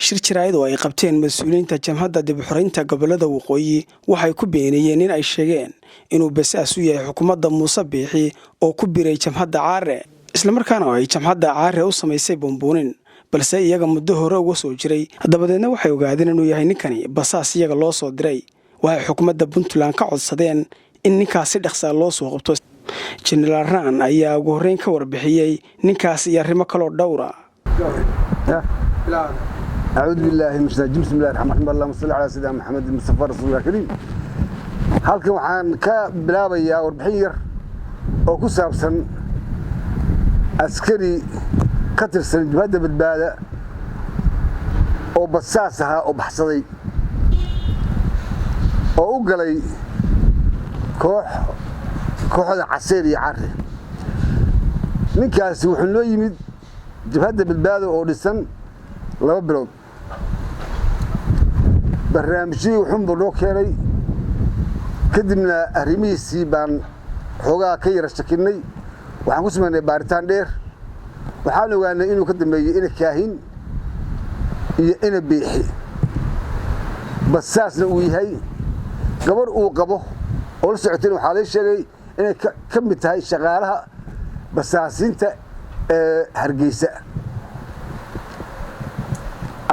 shir jiraayad oo ay qabteen mas'uuliyiinta jamhadda dib u xiraynta gobolada waqooyi waxay ku beeniyeen in ay sheegeen inuu basaas u yahay xukuumadda Muuse Biixi oo ku biiray jamhadda Caare isla markaana ay jamhadda Caare u samaysay bumbuunin balse iyaga muddo hore uga soo jiray dabadeedna waxay ogaadeen inuu yahay ninkani basaas iyaga loo soo diray waxay xukuumadda Puntland ka codsadeen in ninkaasi dhaqsa loo soo qabto General Raan ayaa ugu horreyn ka warbixiyay ninkaas iyo arrimo kale oo dhowr ah أعوذ بالله من الشيطان الرجيم بسم الله الرحمن الرحيم اللهم صل على سيدنا محمد المصطفى رسول الله الكريم halkan waxaan ka bilaabayaa warbixin yar oo ku saabsan askari ka tirsan jabhadda badbaada oo basaas ahaa oo baxsaday oo u galay kooxda Caseer iyo Caare ninkaasi wuxuu noo yimid jabhadda badbaada oo dhisan 2 bilood barnaamijyadii wuxuu noo keenay kadibna arrimihiisii baan xoogaa ka yara shakinay waxaan ku sameynay baaritaan dheer waxaan ogaanay inuu ka dambeeyay ina kaahin iyo ina biixi basaasna uu yahay gabar uu qabo oo la socotay waxaa la sheegay inay ka mid tahay shaqaalaha basaasinta Hargeysa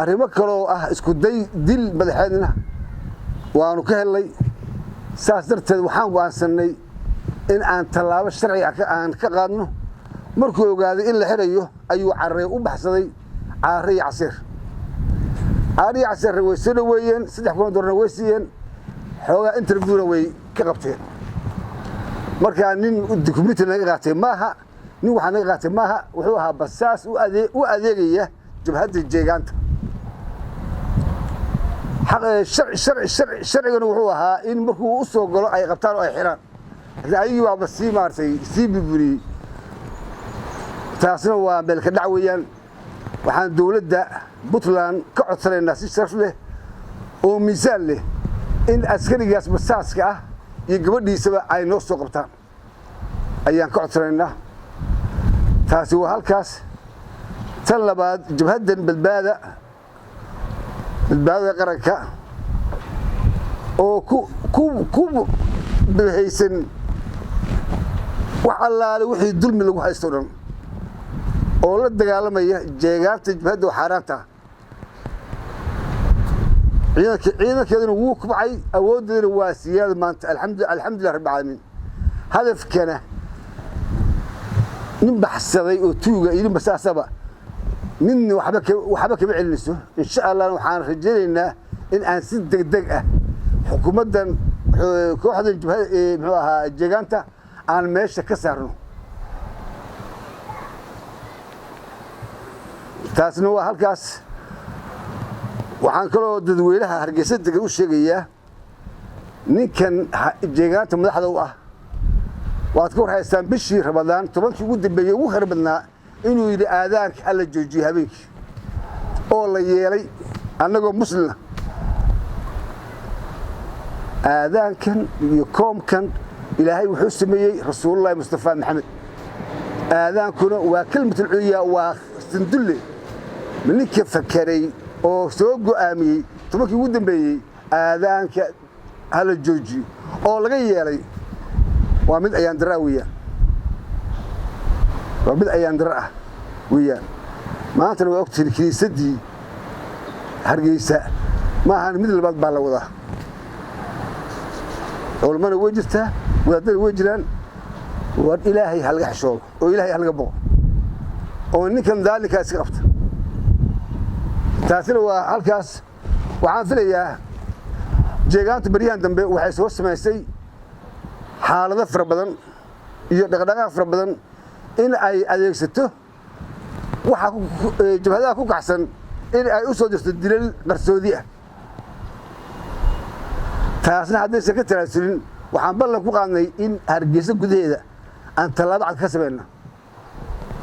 arrimo kale oo ah isku day dil madaxeedna waanu ka helay saas darteed waxaan go'aansanay in aan tallaabo sharci ah aan ka qaadno markuu ogaaday in la xirayo ayuu Caare u baxsaday Caare iyo Caseer Caare iyo Caseer way soo dhaweeyeen 3 kun dollar way siiyeen xoogaa interviewna way ka qabteen marka nin document naga qaatay maaha nin waxa naga qaatay maaha wuxuu ahaa basaas u adeegaya jabhadda jeegaanta sharcigan wuxuu ahaa in markuu u soo galo ay qabtaan oo ay xiraan ayagii waa basii maartay si biburi taasna waa meel ka dhac weeyaan waxaan dawladda Puntland ka codsanaynaa si sharaf leh oo miisaan leh in askarigaas basaaska ah iyo gabadhiisaba ay noo soo qabtaan ayaan ka codsanaynaa taasi waa halkaas tan labaad jabhaddan badbaada qaranka oo ku bixiysan wax allaale wixii dulmi lagu haysto dhan oo la dagaalamaya jeegaanta jabhadda xaraanta ciidankeeduna wuu kubcay awooddeeduna waa siyaad maanta alxamdulillah rabbil caalamiin hadafkana nin baxsaday oo tuuga iyo basaasaba nin waxba kama celinayso insha Allah waxaan rajaynaynaa in aan si degdeg ah xukuumaddan kooxda jabhadda muxuu ahaa jeegaanta aan meesha ka saarno taasna waa halkaas waxaan kaloo dadweynaha Hargeysa degan u sheegayaa ninkan jeegaanta madaxda u ah waad ka warhaystaan bishii Ramadaan 10kii ugu dambeeyay ugu kharbadnaa inuu yiri aadaanka alla joojiyo habeenkii oo la yeelay annagoo muslima aadaankan iyo koomkan ilaahay wuxuu sameeyay rasuulullaahi Mustafa Maxamed aadaankuna waa kelmadul culiya waa sandulle ninka fakaray oo soo go'aamiyay 10kii ugu dambeeyay aadaanka alla joojiyo oo laga yeelay waa mid ayaan daraa weeyaan maanta waa ogtiin kiniisadii Hargeysa ma ahan mid labaad baa la wadaa culimada way jirtaa wadaadada way jiraan waa ilaahay halga xishoodo oo ilaahay halga boqo oo ninkan daalika iska qabta taasina waa halkaas waxaan filayaa jeegaanta bariyahan dambe waxay soo samaysay xaalado fara badan iyo dhaqdhaqaaq fara badan in ay adeegsato waxa jabhadaha ku kacsan in ay u soo dirto dilal qarsoodi ah taasna haddaysan ka talaasulin waxaan ballan ku qaadnay in Hargeysa gudaheeda aan tallaabo cad ka sameeyno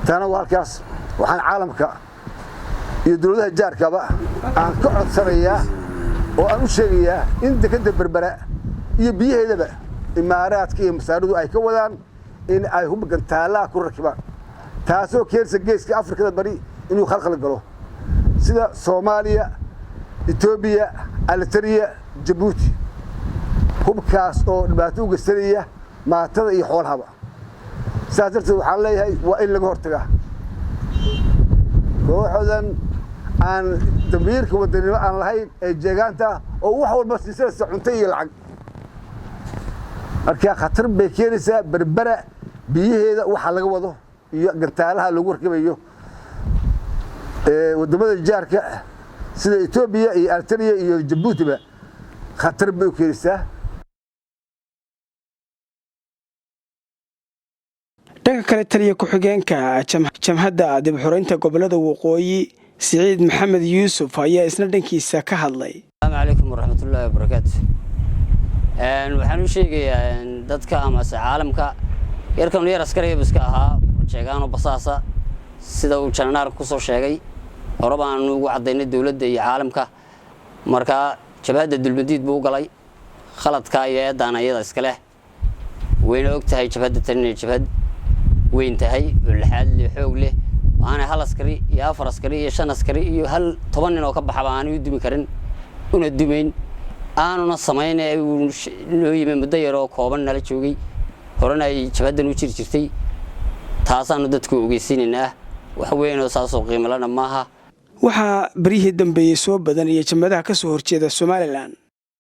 taana waa halkaas waxaan caalamka iyo dawladaha jaarkaba aan ka codsanayaa oo aan u sheegayaa in dekedda Berbera iyo biyaheedaba imaaraadka iyo masaaridu ay ka wadaan in ay hubgan taala ku rakibaan taasoo keenaysa geeska Afrikada bari inuu khalkhal galo sida Soomaaliya, Itoobiya, Algeria, Djibouti hubkaas oo dhibaato u geysanaya maatada iyo xoolahaba sidaas darteed waxaan leeyahay waa in laga hortagaa kooxdan aan damiirka wadanimo aan lahayn ee jeegaanta oo wax walba siisanaysa cunto iyo lacag marka khatar bay keenaysaa berbera biyaheeda waxa laga wado iyo gantaalaha lagu warkabayo wadamada jaarka sida Itoobiya iyo Algeria iyo Djibouti ba khatar bay keenaysaa dhanka kale taliya ku-xigeenka jamhadda dib u xoreynta gobolada waqooyi Siciid Maxamed Yuusuf ayaa isna dhankiisa ka hadlay. Assalaamu calaykum waraxmatullaahi wabarakaatuh. Waxaan u sheegayaa dadka ama caalamka yarkan yar askari iska ahaa jeegaano basaasa sida uu jananaar ku soo sheegay horabaan ugu cadeynay dawladda iyo caalamka marka jabhadda dulmadiid buu galay khaladka iyo eedaanayada iska leh wayna ogtahay jabhadda tan jabhad weyn tahay oo laxaad leh xoog leh waana hal askari iyo afar askari iyo shan askari iyo hal 10 nin oo ka baxaba aan u dimi karin una dimeyn aanuna sameynay loo yimid muddo yar oo kooban nala joogay horena ay jabhadan u jirtay taasaan dadku ogeysiinaa wax weyn oo saasoo qiimo lana maaha waxa barihii dambeeyay soo badan iyo jamadaha ka soo horjeeda Soomaaliland